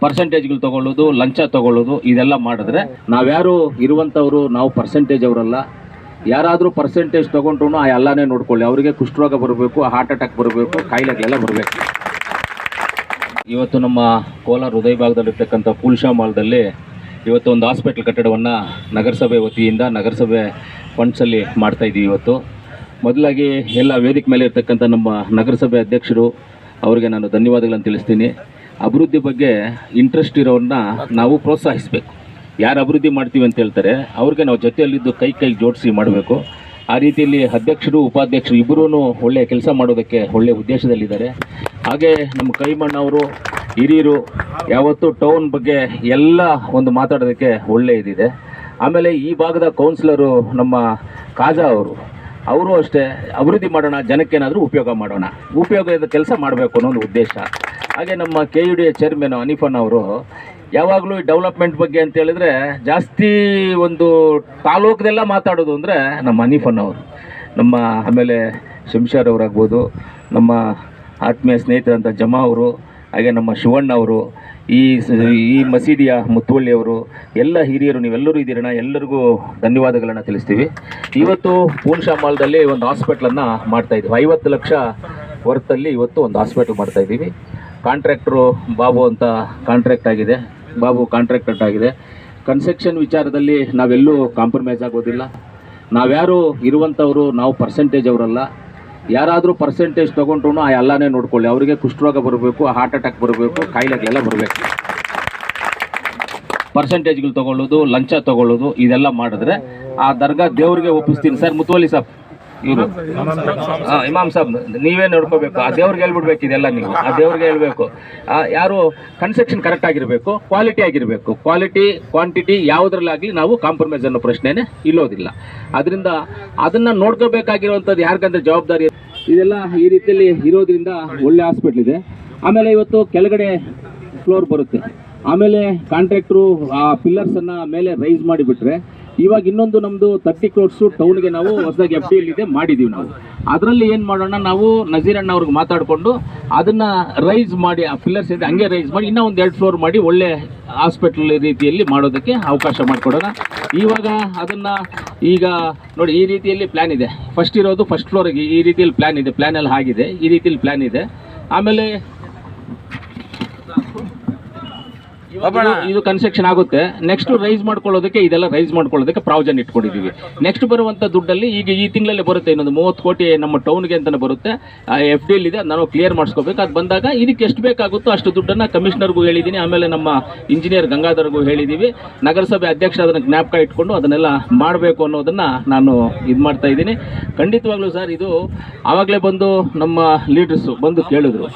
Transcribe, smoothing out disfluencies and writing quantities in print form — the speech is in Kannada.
ಪರ್ಸೆಂಟೇಜ್ಗಳು ತಗೊಳ್ಳೋದು, ಲಂಚ ತಗೊಳ್ಳೋದು ಇದೆಲ್ಲ ಮಾಡಿದ್ರೆ ನಾವ್ಯಾರು ಇರುವಂಥವ್ರು ನಾವು ಪರ್ಸೆಂಟೇಜ್ ಅವರಲ್ಲ. ಯಾರಾದರೂ ಪರ್ಸೆಂಟೇಜ್ ತೊಗೊಂಡ್ರು ಆ ಎಲ್ಲನೇ ನೋಡ್ಕೊಳ್ಳಿ. ಅವರಿಗೆ ಕುಷ್ಠರೋಗ ಬರಬೇಕು, ಹಾರ್ಟ್ ಅಟ್ಯಾಕ್ ಬರಬೇಕು, ಕಾಯಿಲೆಗಳೆಲ್ಲ ಬರಬೇಕು. ಇವತ್ತು ನಮ್ಮ ಕೋಲಾರ ಹೃದಯ ಭಾಗದಲ್ಲಿರ್ತಕ್ಕಂಥ ಪೂಲ್ಶಾ ಮಾಲ್ದಲ್ಲಿ ಇವತ್ತು ಒಂದು ಹಾಸ್ಪಿಟಲ್ ಕಟ್ಟಡವನ್ನು ನಗರಸಭೆ ವತಿಯಿಂದ ನಗರಸಭೆ ಫಂಡ್ಸಲ್ಲಿ ಮಾಡ್ತಾಯಿದ್ದೀವಿ. ಇವತ್ತು ಮೊದಲಾಗಿ ಎಲ್ಲ ವೇದಿಕೆ ಮೇಲೆ ಇರ್ತಕ್ಕಂಥ ನಮ್ಮ ನಗರಸಭೆ ಅಧ್ಯಕ್ಷರು ಅವರಿಗೆ ನಾನು ಧನ್ಯವಾದಗಳನ್ನು ತಿಳಿಸ್ತೀನಿ. ಅಭಿವೃದ್ಧಿ ಬಗ್ಗೆ ಇಂಟ್ರೆಸ್ಟ್ ಇರೋರನ್ನ ನಾವು ಪ್ರೋತ್ಸಾಹಿಸಬೇಕು. ಯಾರು ಅಭಿವೃದ್ಧಿ ಮಾಡ್ತೀವಿ ಅಂತ ಹೇಳ್ತಾರೆ ಅವ್ರಿಗೆ ನಾವು ಜೊತೆಯಲ್ಲಿದ್ದು ಕೈ ಜೋಡಿಸಿ ಮಾಡಬೇಕು. ಆ ರೀತಿಯಲ್ಲಿ ಅಧ್ಯಕ್ಷರು ಉಪಾಧ್ಯಕ್ಷರು ಇಬ್ಬರೂ ಒಳ್ಳೆಯ ಕೆಲಸ ಮಾಡೋದಕ್ಕೆ ಒಳ್ಳೆಯ ಉದ್ದೇಶದಲ್ಲಿದ್ದಾರೆ. ಹಾಗೆ ನಮ್ಮ ಕೈಮಣ್ಣವರು ಹಿರಿಯರು ಯಾವತ್ತೂ ಟೌನ್ ಬಗ್ಗೆ ಎಲ್ಲ ಒಂದು ಮಾತಾಡೋದಕ್ಕೆ ಒಳ್ಳೆಯ ಇದಿದೆ. ಆಮೇಲೆ ಈ ಭಾಗದ ಕೌನ್ಸಿಲರು ನಮ್ಮ ಕಾಜಾ ಅವರು ಅಷ್ಟೇ ಅಭಿವೃದ್ಧಿ ಮಾಡೋಣ, ಜನಕ್ಕೇನಾದರೂ ಉಪಯೋಗ ಮಾಡೋಣ, ಉಪಯೋಗದ ಕೆಲಸ ಮಾಡಬೇಕು ಅನ್ನೋ ಒಂದು ಉದ್ದೇಶ. ಹಾಗೆ ನಮ್ಮ KUD ಚೇರ್ಮನ್ ಹನೀಫನ್ ಅವರು ಯಾವಾಗಲೂ ಡೆವಲಪ್ಮೆಂಟ್ ಬಗ್ಗೆ ಅಂತ ಹೇಳಿದ್ರೆ ಜಾಸ್ತಿ ಒಂದು ತಾಲೂಕದೆಲ್ಲ ಮಾತಾಡೋದು ಅಂದರೆ ನಮ್ಮ ಹನೀಫನ್ ಅವರು. ನಮ್ಮ ಆಮೇಲೆ ಶಂಷಾರ್ ಅವರಾಗ್ಬೋದು, ನಮ್ಮ ಆತ್ಮೀಯ ಸ್ನೇಹಿತರಂಥ ಜಮಾ ಅವರು, ಹಾಗೆ ನಮ್ಮ ಶಿವಣ್ಣ ಅವರು, ಈ ಮಸೀದಿಯ ಮುತ್ತುವಳ್ಳಿಯವರು, ಎಲ್ಲ ಹಿರಿಯರು ನೀವೆಲ್ಲರೂ ಇದ್ದೀರಣ್ಣ, ಎಲ್ಲರಿಗೂ ಧನ್ಯವಾದಗಳನ್ನು ತಿಳಿಸ್ತೀವಿ. ಇವತ್ತು ಪೂಲ್ಶಾ ಮಾಲ್ದಲ್ಲಿ ಒಂದು ಹಾಸ್ಪಿಟ್ಲನ್ನು ಮಾಡ್ತಾಯಿದ್ದೀವಿ. 50 ಲಕ್ಷ ವರ್ತಲ್ಲಿ ಇವತ್ತು ಒಂದು ಹಾಸ್ಪಿಟ್ಲ್ ಮಾಡ್ತಾಯಿದ್ದೀವಿ. ಕಾಂಟ್ರಾಕ್ಟ್ರು ಬಾಬು ಅಂತ ಕಾಂಟ್ರಾಕ್ಟರ್ ಆಗಿದೆ. ಕನ್ಸ್ಟ್ರಕ್ಷನ್ ವಿಚಾರದಲ್ಲಿ ನಾವೆಲ್ಲೂ ಕಾಂಪ್ರಮೈಸ್ ಆಗೋದಿಲ್ಲ. ನಾವ್ಯಾರು ಇರುವಂಥವ್ರು ನಾವು ಪರ್ಸೆಂಟೇಜ್ ಅವರಲ್ಲ. ಯಾರಾದರೂ ಪರ್ಸೆಂಟೇಜ್ ತೊಗೊಂಡ್ರು ಆ ಎಲ್ಲನೇ ನೋಡ್ಕೊಳ್ಳಿ. ಅವರಿಗೆ ಕುಷ್ಠರೋಗ ಬರಬೇಕು, ಹಾರ್ಟ್ ಅಟ್ಯಾಕ್ ಬರಬೇಕು, ಕಾಯಿಲೆಗಳೆಲ್ಲ ಬರಬೇಕು. ಪರ್ಸೆಂಟೇಜ್ಗಳು ತಗೊಳ್ಳೋದು, ಲಂಚ ತಗೊಳ್ಳೋದು ಇದೆಲ್ಲ ಮಾಡಿದ್ರೆ ಆ ದರ್ಗಾ ದೇವ್ರಿಗೆ ಒಪ್ಪಿಸ್ತೀನಿ. ಸರ್ ಮುತ್ತುವಲ್ಲಿ ಸಾಬ್ ಇವರು ಇಮಾಮ್ ಸಾಬ್ ನೀವೇ ನೋಡ್ಕೋಬೇಕು. ಆ ದೇವ್ರಿಗೆ ಹೇಳ್ಬಿಡ್ಬೇಕು ಇದೆಲ್ಲ. ನೀವು ಆ ದೇವ್ರಿಗೆ ಹೇಳ್ಬೇಕು. ಯಾರು ಕನ್ಸ್ಟ್ರಕ್ಷನ್ ಕರೆಕ್ಟ್ ಆಗಿರಬೇಕು, ಕ್ವಾಲಿಟಿ ಆಗಿರಬೇಕು. ಕ್ವಾಲಿಟಿ ಕ್ವಾಂಟಿಟಿ ಯಾವುದ್ರಲ್ಲಾಗಲಿ ನಾವು ಕಾಂಪ್ರಮೈಸ್ ಅನ್ನೋ ಪ್ರಶ್ನೆನೇ ಇಲ್ಲೋದಿಲ್ಲ. ಅದರಿಂದ ಅದನ್ನು ನೋಡ್ಕೋಬೇಕಾಗಿರುವಂಥದ್ದು ಯಾರಿಗಂದ್ರೆ ಜವಾಬ್ದಾರಿ. ಇದೆಲ್ಲ ಈ ರೀತಿಯಲ್ಲಿ ಇರೋದ್ರಿಂದ ಒಳ್ಳೆ ಹಾಸ್ಪಿಟ್ಲ್ ಇದೆ. ಆಮೇಲೆ ಇವತ್ತು ಕೆಳಗಡೆ ಫ್ಲೋರ್ ಬರುತ್ತೆ. ಆಮೇಲೆ ಕಾಂಟ್ರಾಕ್ಟ್ರು ಆ ಪಿಲ್ಲರ್ಸನ್ನು ಮೇಲೆ ರೈಸ್ ಮಾಡಿಬಿಟ್ರೆ ಇವಾಗ ಇನ್ನೊಂದು ನಮ್ಮದು 30 crores ಟೌನ್ಗೆ ನಾವು ಹೊಸದಾಗಿ FDL ಮಾಡಿದ್ದೀವಿ. ನಾವು ಅದರಲ್ಲಿ ಏನು ಮಾಡೋಣ, ನಾವು ನಜೀರಣ್ಣ ಅವ್ರಿಗೆ ಮಾತಾಡಿಕೊಂಡು ಅದನ್ನು ರೈಸ್ ಮಾಡಿ, ಆ ಪಿಲ್ಲರ್ಸ್ ಇದೆ ಹಂಗೆ ರೈಸ್ ಮಾಡಿ ಇನ್ನೂ ಒಂದು 2 ಫ್ಲೋರ್ ಮಾಡಿ ಒಳ್ಳೆ ಹಾಸ್ಪಿಟಲ್ ರೀತಿಯಲ್ಲಿ ಮಾಡೋದಕ್ಕೆ ಅವಕಾಶ ಮಾಡಿಕೊಡೋಣ. ಇವಾಗ ಅದನ್ನು ಈಗ ನೋಡಿ ಈ ರೀತಿಯಲ್ಲಿ ಪ್ಲ್ಯಾನ್ ಇದೆ. ಫಸ್ಟ್ ಫ್ಲೋರಿಗೆ ಈ ರೀತಿಯಲ್ಲಿ ಪ್ಲ್ಯಾನ್ ಇದೆ. ಪ್ಲ್ಯಾನ್ ಎಲ್ಲ ಆಗಿದೆ, ಈ ರೀತಿಯಲ್ಲಿ ಪ್ಲ್ಯಾನ್ ಇದೆ. ಆಮೇಲೆ ಇದು ಕನ್ಸ್ಟ್ರಕ್ಷನ್ ಆಗುತ್ತೆ. ನೆಕ್ಸ್ಟ್ ರೈಸ್ ಮಾಡ್ಕೊಳ್ಳೋದಕ್ಕೆ ಇದೆಲ್ಲ ರೈಸ್ ಮಾಡ್ಕೊಳ್ಳೋದಕ್ಕೆ ಪ್ರಾವಿಷನ್ ಇಟ್ಕೊಂಡಿದ್ದೀವಿ. ನೆಕ್ಸ್ಟ್ ಬರುವಂಥ ದುಡ್ಡಲ್ಲಿ ಈಗ ಈ ತಿಂಗಳಲ್ಲೇ ಬರುತ್ತೆ, ಇನ್ನೊಂದು 30 ಕೋಟಿ ನಮ್ಮ ಟೌನ್ಗೆ ಅಂತಲೇ ಬರುತ್ತೆ. FDL ಇದೆ, ನಾವು ಕ್ಲಿಯರ್ ಮಾಡಿಸ್ಕೋಬೇಕು. ಅದು ಬಂದಾಗ ಇದಕ್ಕೆ ಎಷ್ಟು ಬೇಕಾಗುತ್ತೋ ಅಷ್ಟು ದುಡ್ಡನ್ನು ಕಮಿಷನರ್ಗೂ ಹೇಳಿದ್ದೀನಿ. ಆಮೇಲೆ ನಮ್ಮ ಇಂಜಿನಿಯರ್ ಗಂಗಾಧರ್ಗೂ ಹೇಳಿದ್ದೀವಿ. ನಗರಸಭೆ ಅಧ್ಯಕ್ಷ ಅದನ್ನು ಜ್ಞಾಪಕ ಇಟ್ಕೊಂಡು ಅದನ್ನೆಲ್ಲ ಮಾಡಬೇಕು ಅನ್ನೋದನ್ನು ನಾನು ಇದು ಮಾಡ್ತಾ ಇದ್ದೀನಿ. ಖಂಡಿತವಾಗ್ಲೂ ಸರ್ ಇದು ಆವಾಗಲೇ ಬಂದು ನಮ್ಮ ಲೀಡರ್ಸು ಬಂದು ಕೇಳಿದ್ರು.